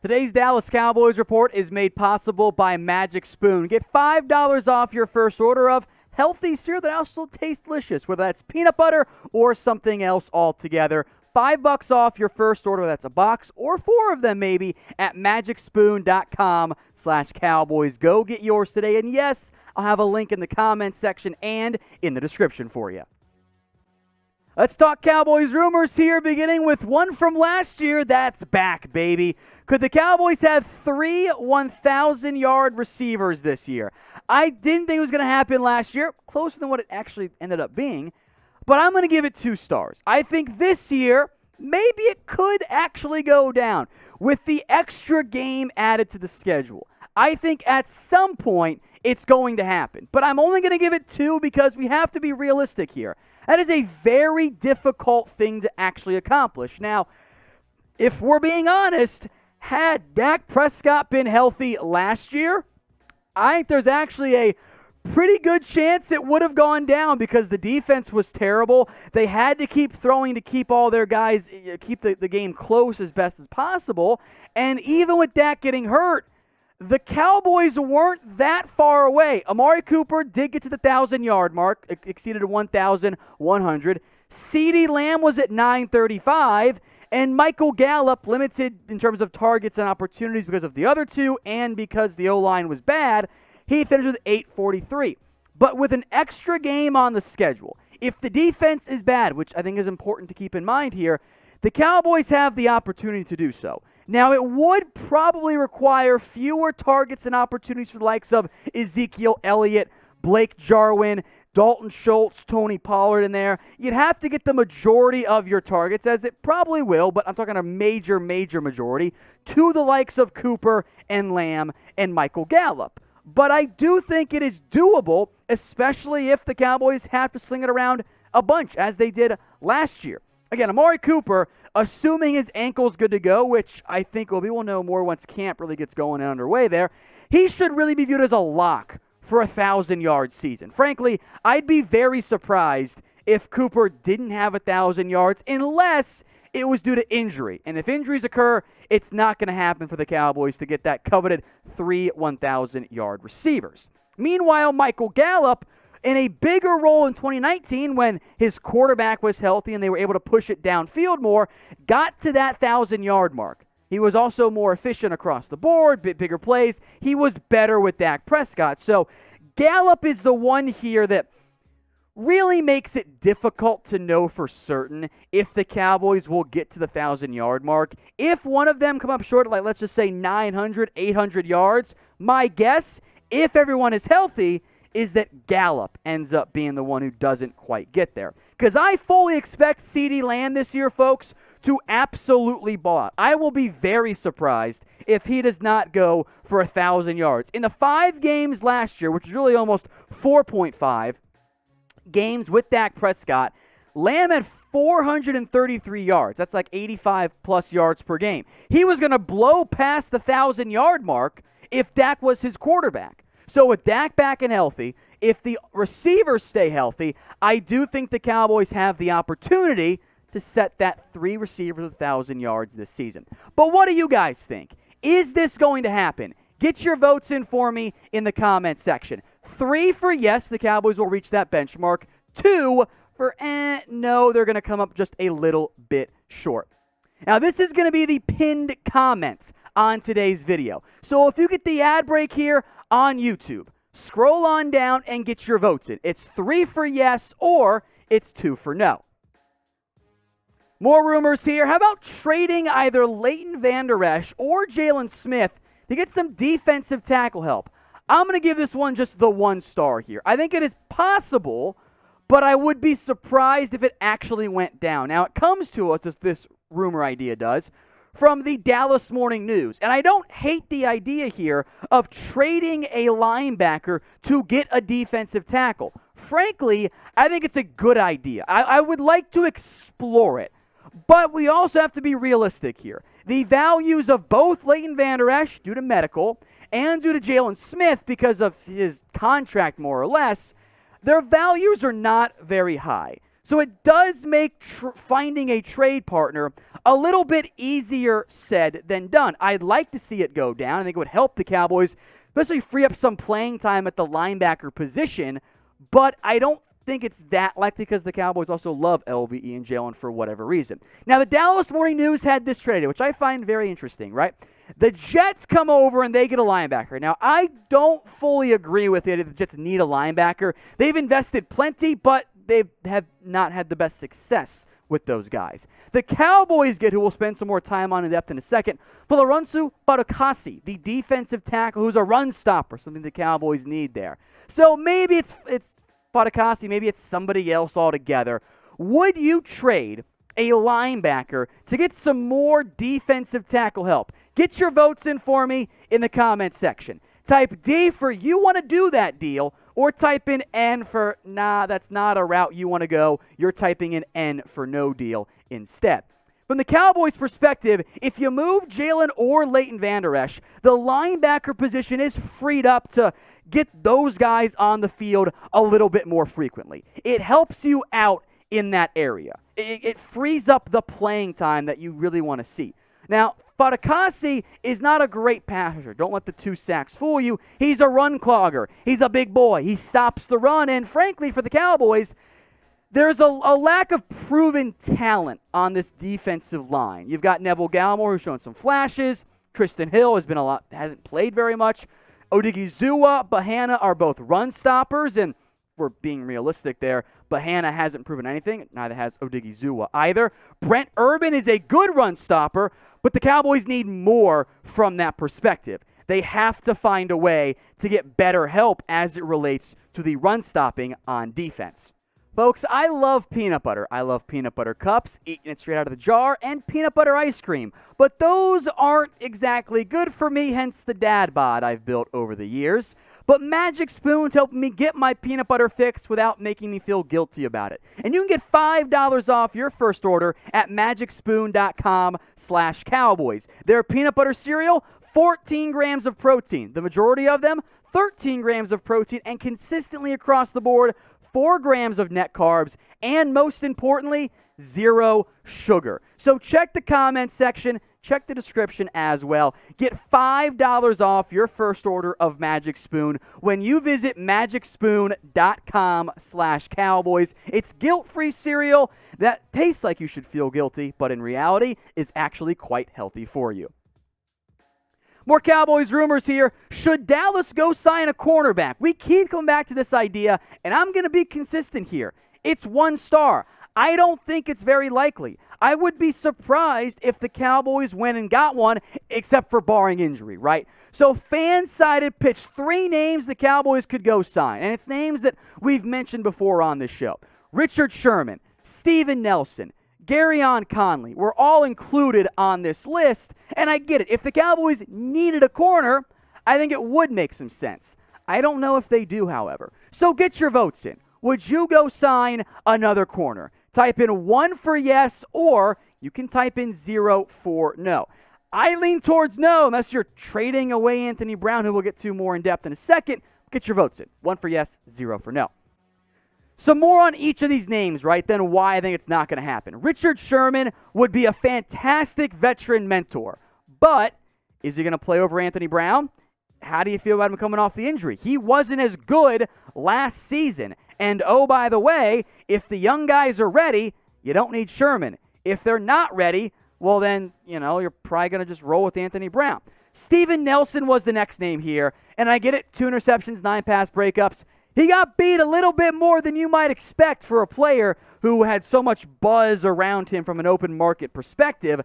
Today's Dallas Cowboys Report is made possible by Magic Spoon. Get $5 off your first order of healthy cereal that also tastes delicious, whether that's peanut butter or something else altogether. $5 off your first order, that's a box or 4 of them maybe, at magicspoon.com/Cowboys. Go get yours today. And yes, I'll have a link in the comments section and in the description for you. Let's talk Cowboys rumors here, beginning with one from last year that's back, baby. Could the Cowboys have 3 1,000-yard receivers this year? I didn't think it was going to happen last year, closer than what it actually ended up being, but I'm going to give it 2 stars. I think this year, maybe it could actually go down with the extra game added to the schedule. I think at some point it's going to happen, but I'm only going to give it 2 because we have to be realistic here. That is a very difficult thing to actually accomplish. Now, if we're being honest, had Dak Prescott been healthy last year, I think there's actually a pretty good chance it would have gone down because the defense was terrible. They had to keep throwing to keep all their guys, keep the game close as best as possible. And even with Dak getting hurt, the Cowboys weren't that far away. Amari Cooper did get to the 1,000-yard mark, exceeded 1,100. CeeDee Lamb was at 935, and Michael Gallup, limited in terms of targets and opportunities because of the other 2 and because the O-line was bad, he finished with 843. But with an extra game on the schedule, if the defense is bad, which I think is important to keep in mind here, the Cowboys have the opportunity to do so. Now, it would probably require fewer targets and opportunities for the likes of Ezekiel Elliott, Blake Jarwin, Dalton Schultz, Tony Pollard in there. You'd have to get the majority of your targets, as it probably will, but I'm talking a major majority, to the likes of Cooper and Lamb and Michael Gallup. But I do think it is doable, especially if the Cowboys have to sling it around a bunch, as they did last year. Again, Amari Cooper, assuming his ankle's good to go, which I think we will know more once camp really gets going and underway there, he should really be viewed as a lock for a 1,000-yard season. Frankly, I'd be very surprised if Cooper didn't have 1,000 yards unless it was due to injury. And if injuries occur, it's not going to happen for the Cowboys to get that coveted 3 1,000-yard receivers. Meanwhile, Michael Gallup, in a bigger role in 2019 when his quarterback was healthy and they were able to push it downfield more, got to that 1,000-yard mark. He was also more efficient across the board, bigger plays. He was better with Dak Prescott. So Gallup is the one here that really makes it difficult to know for certain if the Cowboys will get to the 1,000-yard mark. If one of them come up short, like let's just say 900, 800 yards, my guess, if everyone is healthy, is that Gallup ends up being the one who doesn't quite get there. Because I fully expect CeeDee Lamb this year, folks, to absolutely ball out. I will be very surprised if he does not go for 1,000 yards. In the 5 games last year, which is really almost 4.5 games with Dak Prescott, Lamb had 433 yards. That's like 85-plus yards per game. He was going to blow past the 1,000-yard mark if Dak was his quarterback. So with Dak back and healthy, if the receivers stay healthy, I do think the Cowboys have the opportunity to set that 3 receivers 1,000 yards this season. But what do you guys think? Is this going to happen? Get your votes in for me in the comment section. 3 for yes, the Cowboys will reach that benchmark. 2 for no, they're going to come up just a little bit short. Now, this is going to be the pinned comments on today's video. So if you get the ad break here on YouTube, scroll on down and get your votes in. It's 3 for yes or it's 2 for no. More rumors here. How about trading either Leighton Vander Esch or Jaylon Smith to get some defensive tackle help? I'm going to give this one just the 1 star here. I think it is possible, but I would be surprised if it actually went down. Now, it comes to us, as this rumor idea does, from the Dallas Morning News. And I don't hate the idea here of trading a linebacker to get a defensive tackle. Frankly, I think it's a good idea. I would like to explore it. But we also have to be realistic here. The values of both Leighton Vander Esch, due to medical, and due to Jaylon Smith, because of his contract more or less, their values are not very high. So it does make finding a trade partner a little bit easier said than done. I'd like to see it go down. I think it would help the Cowboys, especially free up some playing time at the linebacker position, but I don't think it's that likely because the Cowboys also love LVE and Jaylon for whatever reason. Now, the Dallas Morning News had this trade, which I find very interesting, right? The Jets come over and they get a linebacker. Now, I don't fully agree with it if the Jets need a linebacker. They've invested plenty, but they have not had the best success with those guys. The Cowboys get, who we'll spend some more time on in depth in a second, Folorunso Fatukasi, the defensive tackle who's a run stopper, something the Cowboys need there. So maybe it's Fatukasi, maybe it's somebody else altogether. Would you trade a linebacker to get some more defensive tackle help? Get your votes in for me in the comment section. Type D for you want to do that deal, or type in N for nah, that's not a route you want to go. You're typing in N for no deal instead. From the Cowboys' perspective, if you move Jaylon or Leighton Vander Esch, the linebacker position is freed up to get those guys on the field a little bit more frequently. It helps you out in that area. It frees up the playing time that you really want to see. Now, Fatukasi is not a great passer. Don't let the 2 sacks fool you. He's a run clogger. He's a big boy. He stops the run, and frankly, for the Cowboys, there's a lack of proven talent on this defensive line. You've got Neville Gallimore, who's shown some flashes. Tristan Hill hasn't played very much. Odighizuwa, Bahana are both run stoppers, and we're being realistic there. Bahana hasn't proven anything. Neither has Odighizuwa either. Brent Urban is a good run stopper, but the Cowboys need more from that perspective. They have to find a way to get better help as it relates to the run stopping on defense. Folks, I love peanut butter. I love peanut butter cups, eating it straight out of the jar, and peanut butter ice cream. But those aren't exactly good for me, hence the dad bod I've built over the years. But Magic Spoon's helping me get my peanut butter fix without making me feel guilty about it. And you can get $5 off your first order at magicspoon.com/Cowboys. Their peanut butter cereal, 14 grams of protein. The majority of them, 13 grams of protein, and consistently across the board, 4 grams of net carbs, and most importantly, 0 sugar. So check the comment section, check the description as well. Get $5 off your first order of Magic Spoon when you visit magicspoon.com/Cowboys. It's guilt-free cereal that tastes like you should feel guilty, but in reality is actually quite healthy for you. More Cowboys rumors here. Should Dallas go sign a cornerback? We keep coming back to this idea, and I'm going to be consistent here. It's 1 star. I don't think it's very likely. I would be surprised if the Cowboys went and got one, except for barring injury, right? So FanSided pitched 3 names the Cowboys could go sign, and it's names that we've mentioned before on this show. Richard Sherman, Steven Nelson, Garyon Conley were all included on this list, and I get it. If the Cowboys needed a corner, I think it would make some sense. I don't know if they do, however. So get your votes in. Would you go sign another corner? Type in 1 for yes, or you can type in 0 for no. I lean towards no, unless you're trading away Anthony Brown, who we'll get to more in depth in a second. Get your votes in. 1 for yes, 0 for no. Some more on each of these names, right, then why I think it's not going to happen. Richard Sherman would be a fantastic veteran mentor, but is he going to play over Anthony Brown? How do you feel about him coming off the injury? He wasn't as good last season. And oh, by the way, if the young guys are ready, you don't need Sherman. If they're not ready, well then, you're probably going to just roll with Anthony Brown. Steven Nelson was the next name here, and I get it, 2 interceptions, 9 pass breakups. He got beat a little bit more than you might expect for a player who had so much buzz around him from an open market perspective.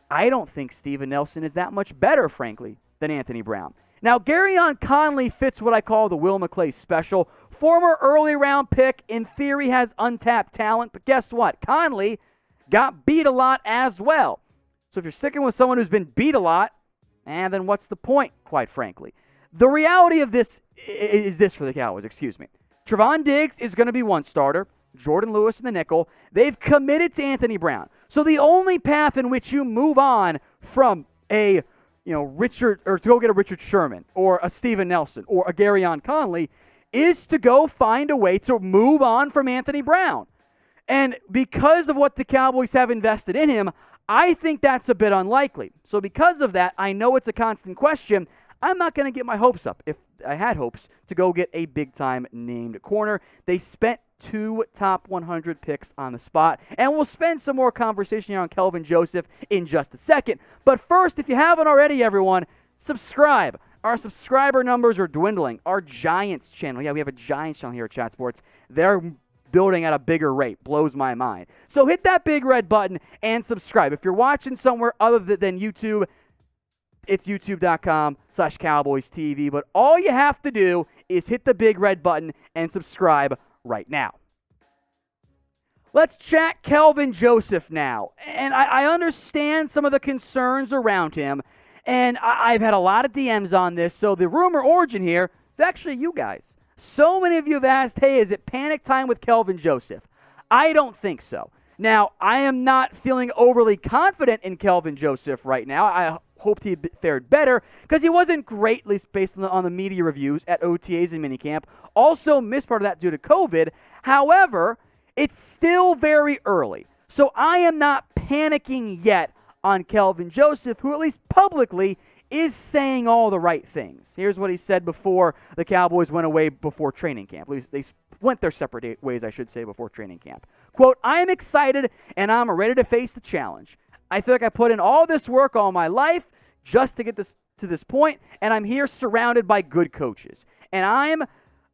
I don't think Steven Nelson is that much better, frankly, than Anthony Brown. Now, Garyon Conley fits what I call the Will McClay special. Former early round pick, in theory, has untapped talent, but guess what? Conley got beat a lot as well. So if you're sticking with someone who's been beat a lot, then what's the point, quite frankly? The reality of this is this for the Cowboys, Trevon Diggs is going to be 1 starter. Jordan Lewis in the nickel. They've committed to Anthony Brown. So the only path in which you move on from a Richard, or to go get a Richard Sherman or a Steven Nelson or a Garyon Conley, is to go find a way to move on from Anthony Brown. And because of what the Cowboys have invested in him, I think that's a bit unlikely. So because of that, I know it's a constant question. I'm not going to get my hopes up if I had hopes to go get a big-time named corner. They spent 2 top 100 picks on the spot, and we'll spend some more conversation here on Kelvin Joseph in just a second. But first, if you haven't already, everyone, subscribe. Our subscriber numbers are dwindling. Our Giants channel, we have a Giants channel here at Chat Sports. They're building at a bigger rate. Blows my mind. So hit that big red button and subscribe. If you're watching somewhere other than YouTube, it's youtube.com/Cowboys TV. But all you have to do is hit the big red button and subscribe right now. Let's chat Kelvin Joseph now. And I understand some of the concerns around him. And I've had a lot of DMs on this. So the rumor origin here is actually you guys. So many of you have asked, hey, is it panic time with Kelvin Joseph? I don't think so. Now, I am not feeling overly confident in Kelvin Joseph right now. I hoped he fared better because he wasn't great, at least based on the media reviews at OTAs and minicamp. Also missed part of that due to COVID. However, it's still very early. So I am not panicking yet on Kelvin Joseph, who at least publicly is saying all the right things. Here's what he said before the Cowboys went away before training camp. At least they went their separate ways, I should say, before training camp. Quote, I am excited and I'm ready to face the challenge. I feel like I put in all this work all my life just to get to this point, and I'm here surrounded by good coaches. And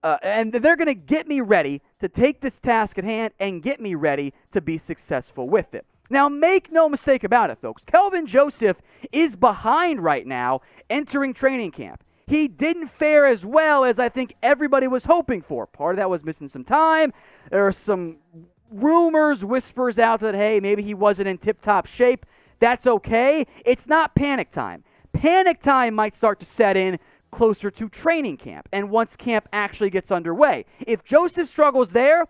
and they're going to get me ready to take this task at hand and get me ready to be successful with it. Now, make no mistake about it, folks. Kelvin Joseph is behind right now entering training camp. He didn't fare as well as I think everybody was hoping for. Part of that was missing some time. There are some rumors, whispers out that, hey, maybe he wasn't in tip-top shape. That's okay. It's not panic time. Panic time might start to set in closer to training camp and once camp actually gets underway. If Joseph struggles there,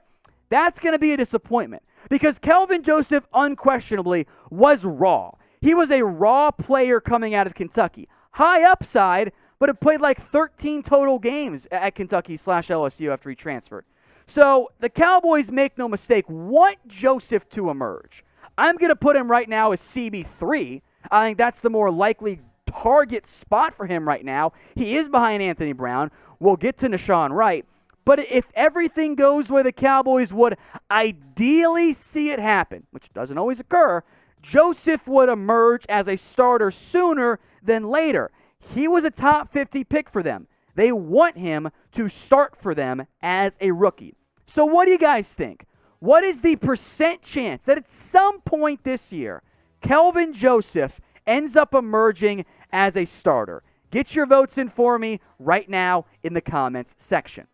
that's going to be a disappointment. Because Kelvin Joseph unquestionably was raw. He was a raw player coming out of Kentucky. High upside, but it played like 13 total games at Kentucky/LSU after he transferred. So the Cowboys, make no mistake, want Joseph to emerge. I'm going to put him right now as CB3. I think that's the more likely target spot for him right now. He is behind Anthony Brown. We'll get to NAHSHON Wright. But if everything goes the way the Cowboys would ideally see it happen, which doesn't always occur, Joseph would emerge as a starter sooner than later. He was a top 50 pick for them. They want him to start for them as a rookie. So what do you guys think? What is the percent chance that at some point this year, Kelvin Joseph ends up emerging as a starter? Get your votes in for me right now in the comments section.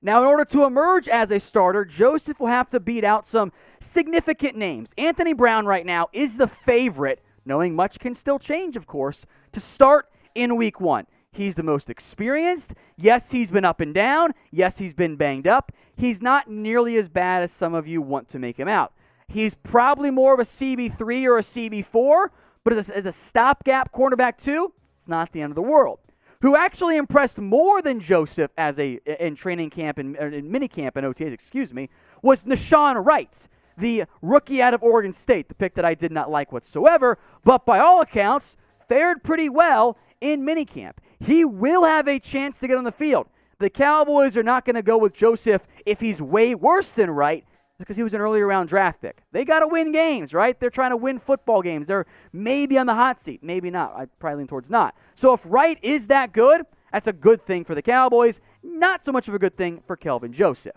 Now, in order to emerge as a starter, Joseph will have to beat out some significant names. Anthony Brown right now is the favorite, knowing much can still change, of course, to start in week 1. He's the most experienced. Yes, he's been up and down. Yes, he's been banged up. He's not nearly as bad as some of you want to make him out. He's probably more of a CB3 or a CB4, but as a stopgap cornerback too, it's not the end of the world. Who actually impressed more than Joseph in training camp and in minicamp and OTAs, was NAHSHON Wright, the rookie out of Oregon State, the pick that I did not like whatsoever, but by all accounts, fared pretty well in minicamp. He will have a chance to get on the field. The Cowboys are not going to go with Joseph if he's way worse than Wright, because he was an earlier round draft pick. They got to win games, right? They're trying to win football games. They're maybe on the hot seat, maybe not. I'd probably lean towards not. So if Wright is that good, that's a good thing for the Cowboys. Not so much of a good thing for Kelvin Joseph.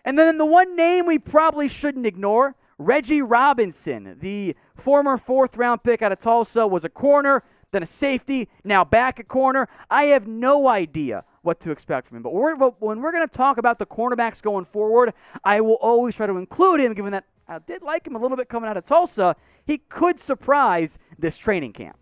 And then the one name we probably shouldn't ignore, Reggie Robinson, the former 4th-round pick out of Tulsa, was a corner, then a safety, now back at corner. I have no idea what to expect from him. But when we're going to talk about the cornerbacks going forward, I will always try to include him, given that I did like him a little bit coming out of Tulsa. He could surprise this training camp.